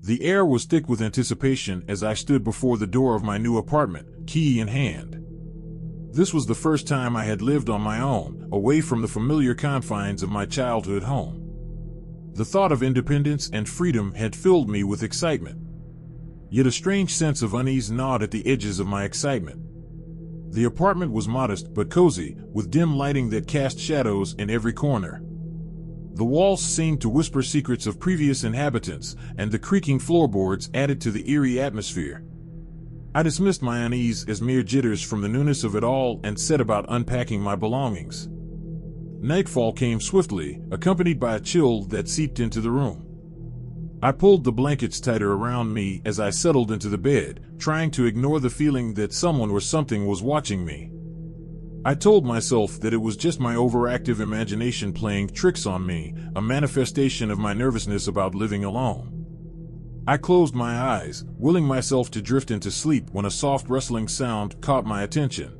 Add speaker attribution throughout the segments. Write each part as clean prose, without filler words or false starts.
Speaker 1: The air was thick with anticipation as I stood before the door of my new apartment, key in hand. This was the first time I had lived on my own, away from the familiar confines of my childhood home. The thought of independence and freedom had filled me with excitement. Yet a strange sense of unease gnawed at the edges of my excitement. The apartment was modest but cozy, with dim lighting that cast shadows in every corner. The walls seemed to whisper secrets of previous inhabitants, and the creaking floorboards added to the eerie atmosphere. I dismissed my unease as mere jitters from the newness of it all and set about unpacking my belongings. Nightfall came swiftly, accompanied by a chill that seeped into the room. I pulled the blankets tighter around me as I settled into the bed, trying to ignore the feeling that someone or something was watching me. I told myself that it was just my overactive imagination playing tricks on me, a manifestation of my nervousness about living alone. I closed my eyes, willing myself to drift into sleep when a soft rustling sound caught my attention.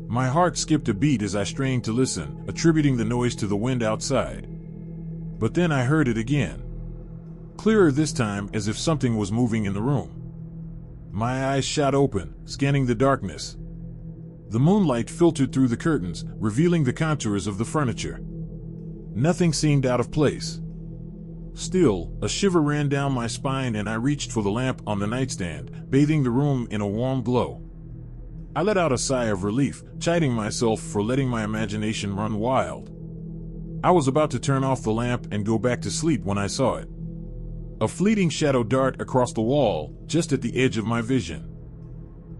Speaker 1: My heart skipped a beat as I strained to listen, attributing the noise to the wind outside. But then I heard it again. Clearer this time, as if something was moving in the room. My eyes shot open, scanning the darkness. The moonlight filtered through the curtains, revealing the contours of the furniture. Nothing seemed out of place. Still, a shiver ran down my spine and I reached for the lamp on the nightstand, bathing the room in a warm glow. I let out a sigh of relief, chiding myself for letting my imagination run wild. I was about to turn off the lamp and go back to sleep when I saw it. A fleeting shadow dart across the wall, just at the edge of my vision.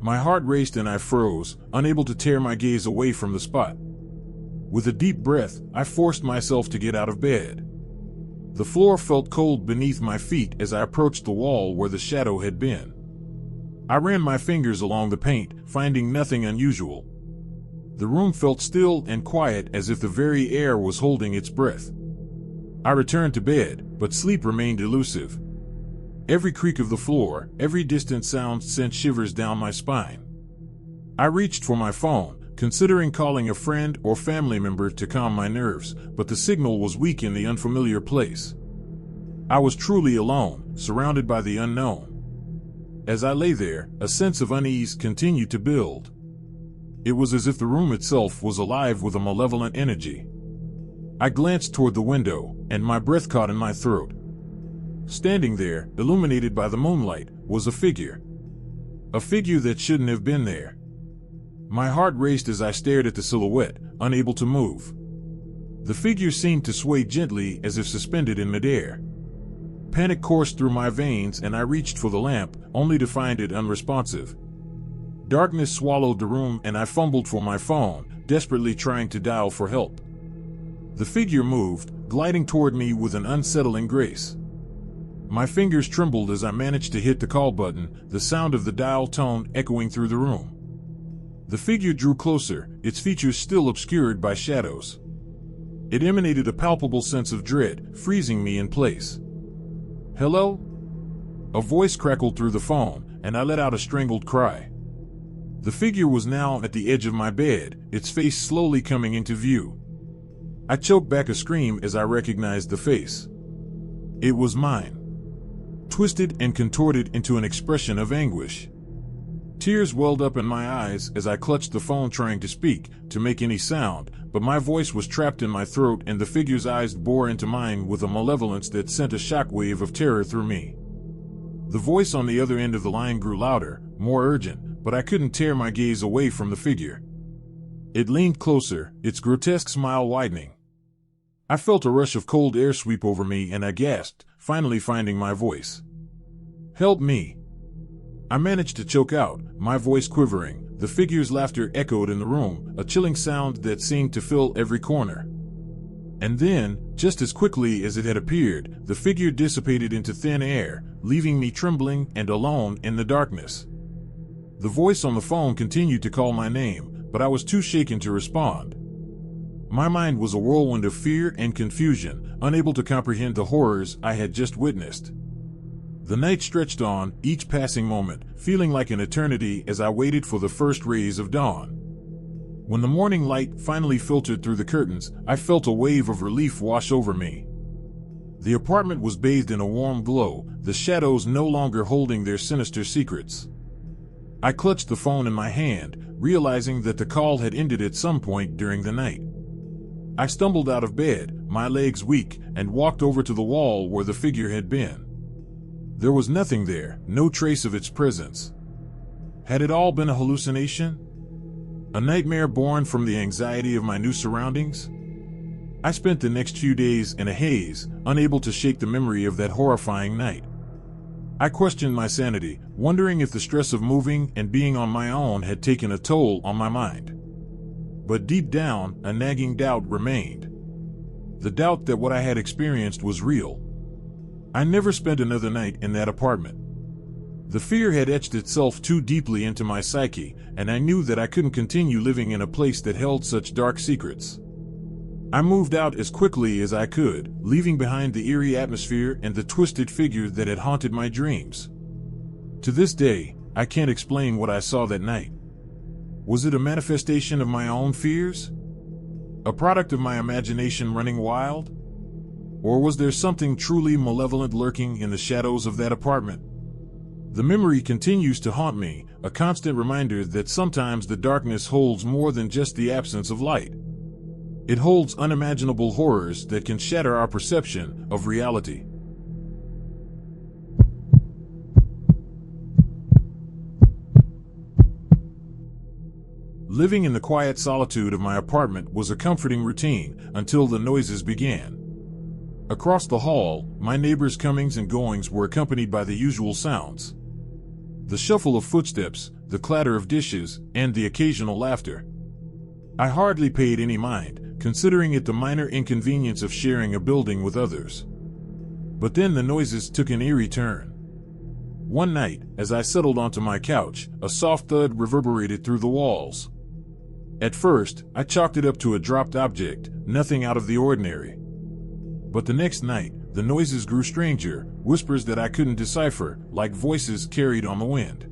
Speaker 1: My heart raced and I froze, unable to tear my gaze away from the spot. With a deep breath, I forced myself to get out of bed. The floor felt cold beneath my feet as I approached the wall where the shadow had been. I ran my fingers along the paint, finding nothing unusual. The room felt still and quiet, as if the very air was holding its breath. I returned to bed, but sleep remained elusive. Every creak of the floor, every distant sound sent shivers down my spine. I reached for my phone, considering calling a friend or family member to calm my nerves, but the signal was weak in the unfamiliar place. I was truly alone, surrounded by the unknown. As I lay there, a sense of unease continued to build. It was as if the room itself was alive with a malevolent energy. I glanced toward the window, and my breath caught in my throat. Standing there, illuminated by the moonlight, was a figure. A figure that shouldn't have been there. My heart raced as I stared at the silhouette, unable to move. The figure seemed to sway gently as if suspended in midair. Panic coursed through my veins and I reached for the lamp, only to find it unresponsive. Darkness swallowed the room and I fumbled for my phone, desperately trying to dial for help. The figure moved, gliding toward me with an unsettling grace. My fingers trembled as I managed to hit the call button, the sound of the dial tone echoing through the room. The figure drew closer, its features still obscured by shadows. It emanated a palpable sense of dread, freezing me in place. "Hello?" A voice crackled through the phone, and I let out a strangled cry. The figure was now at the edge of my bed, its face slowly coming into view. I choked back a scream as I recognized the face. It was mine. Twisted and contorted into an expression of anguish. Tears welled up in my eyes as I clutched the phone trying to speak, to make any sound, but my voice was trapped in my throat and the figure's eyes bore into mine with a malevolence that sent a shockwave of terror through me. The voice on the other end of the line grew louder, more urgent, but I couldn't tear my gaze away from the figure. It leaned closer, its grotesque smile widening. I felt a rush of cold air sweep over me and I gasped, finally finding my voice. "Help me!" I managed to choke out, my voice quivering. The figure's laughter echoed in the room, a chilling sound that seemed to fill every corner. And then, just as quickly as it had appeared, the figure dissipated into thin air, leaving me trembling and alone in the darkness. The voice on the phone continued to call my name, but I was too shaken to respond. My mind was a whirlwind of fear and confusion, unable to comprehend the horrors I had just witnessed. The night stretched on, each passing moment, feeling like an eternity as I waited for the first rays of dawn. When the morning light finally filtered through the curtains, I felt a wave of relief wash over me. The apartment was bathed in a warm glow, the shadows no longer holding their sinister secrets. I clutched the phone in my hand, realizing that the call had ended at some point during the night. I stumbled out of bed, my legs weak, and walked over to the wall where the figure had been. There was nothing there, no trace of its presence. Had it all been a hallucination? A nightmare born from the anxiety of my new surroundings? I spent the next few days in a haze, unable to shake the memory of that horrifying night. I questioned my sanity, wondering if the stress of moving and being on my own had taken a toll on my mind. But deep down, a nagging doubt remained. The doubt that what I had experienced was real. I never spent another night in that apartment. The fear had etched itself too deeply into my psyche, and I knew that I couldn't continue living in a place that held such dark secrets. I moved out as quickly as I could, leaving behind the eerie atmosphere and the twisted figure that had haunted my dreams. To this day, I can't explain what I saw that night. Was it a manifestation of my own fears? A product of my imagination running wild? Or was there something truly malevolent lurking in the shadows of that apartment? The memory continues to haunt me, a constant reminder that sometimes the darkness holds more than just the absence of light. It holds unimaginable horrors that can shatter our perception of reality. Living in the quiet solitude of my apartment was a comforting routine until the noises began. Across the hall, my neighbors' comings and goings were accompanied by the usual sounds. The shuffle of footsteps, the clatter of dishes, and the occasional laughter. I hardly paid any mind, considering it the minor inconvenience of sharing a building with others. But then the noises took an eerie turn. One night, as I settled onto my couch, a soft thud reverberated through the walls. At first, I chalked it up to a dropped object, nothing out of the ordinary. But the next night, the noises grew stranger, whispers that I couldn't decipher, like voices carried on the wind.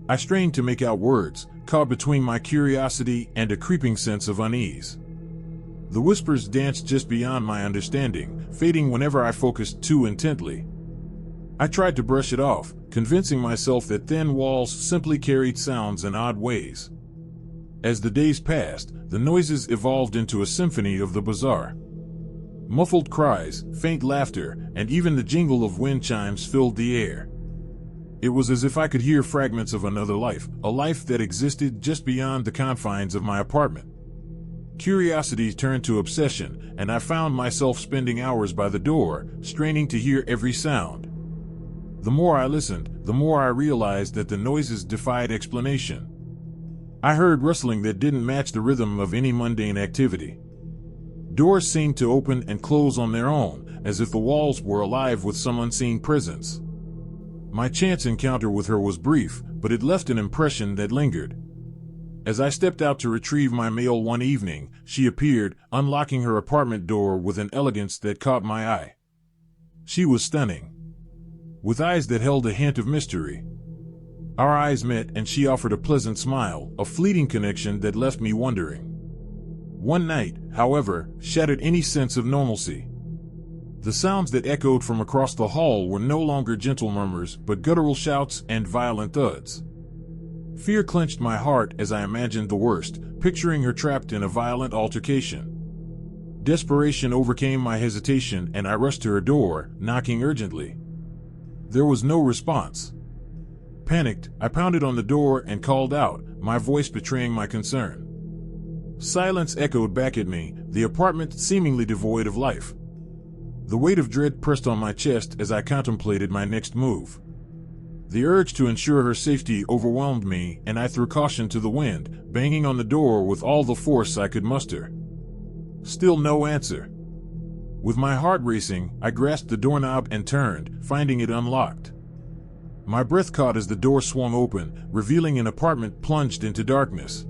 Speaker 1: I strained to make out words, caught between my curiosity and a creeping sense of unease. The whispers danced just beyond my understanding, fading whenever I focused too intently. I tried to brush it off, convincing myself that thin walls simply carried sounds in odd ways. As the days passed, the noises evolved into a symphony of the bizarre. Muffled cries, faint laughter, and even the jingle of wind chimes filled the air. It was as if I could hear fragments of another life, a life that existed just beyond the confines of my apartment. Curiosity turned to obsession, and I found myself spending hours by the door, straining to hear every sound. The more I listened, the more I realized that the noises defied explanation. I heard rustling that didn't match the rhythm of any mundane activity. Doors seemed to open and close on their own, as if the walls were alive with some unseen presence. My chance encounter with her was brief, but it left an impression that lingered. As I stepped out to retrieve my mail one evening, she appeared, unlocking her apartment door with an elegance that caught my eye. She was stunning, with eyes that held a hint of mystery. Our eyes met and she offered a pleasant smile, a fleeting connection that left me wondering. One night, however, shattered any sense of normalcy. The sounds that echoed from across the hall were no longer gentle murmurs, but guttural shouts and violent thuds. Fear clenched my heart as I imagined the worst, picturing her trapped in a violent altercation. Desperation overcame my hesitation and I rushed to her door, knocking urgently. There was no response. Panicked, I pounded on the door and called out, my voice betraying my concern. Silence echoed back at me, the apartment seemingly devoid of life. The weight of dread pressed on my chest as I contemplated my next move. The urge to ensure her safety overwhelmed me, and I threw caution to the wind, banging on the door with all the force I could muster. Still no answer. With my heart racing, I grasped the doorknob and turned, finding it unlocked. My breath caught as the door swung open, revealing an apartment plunged into darkness.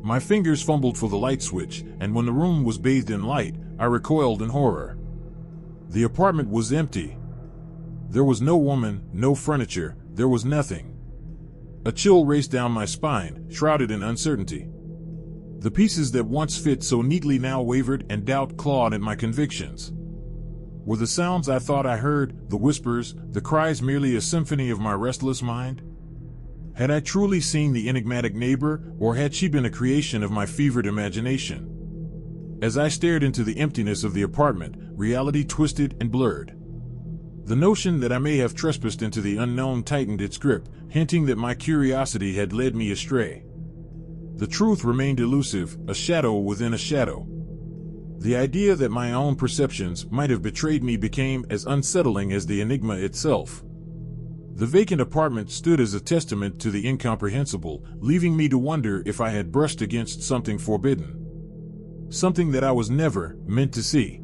Speaker 1: My fingers fumbled for the light switch, and when the room was bathed in light, I recoiled in horror. The apartment was empty. There was no woman, no furniture, there was nothing. A chill raced down my spine, shrouded in uncertainty. The pieces that once fit so neatly now wavered and doubt clawed at my convictions. Were the sounds I thought I heard, the whispers, the cries, merely a symphony of my restless mind? Had I truly seen the enigmatic neighbor, or had she been a creation of my fevered imagination? As I stared into the emptiness of the apartment, reality twisted and blurred. The notion that I may have trespassed into the unknown tightened its grip, hinting that my curiosity had led me astray. The truth remained elusive, a shadow within a shadow. The idea that my own perceptions might have betrayed me became as unsettling as the enigma itself. The vacant apartment stood as a testament to the incomprehensible, leaving me to wonder if I had brushed against something forbidden. Something that I was never meant to see.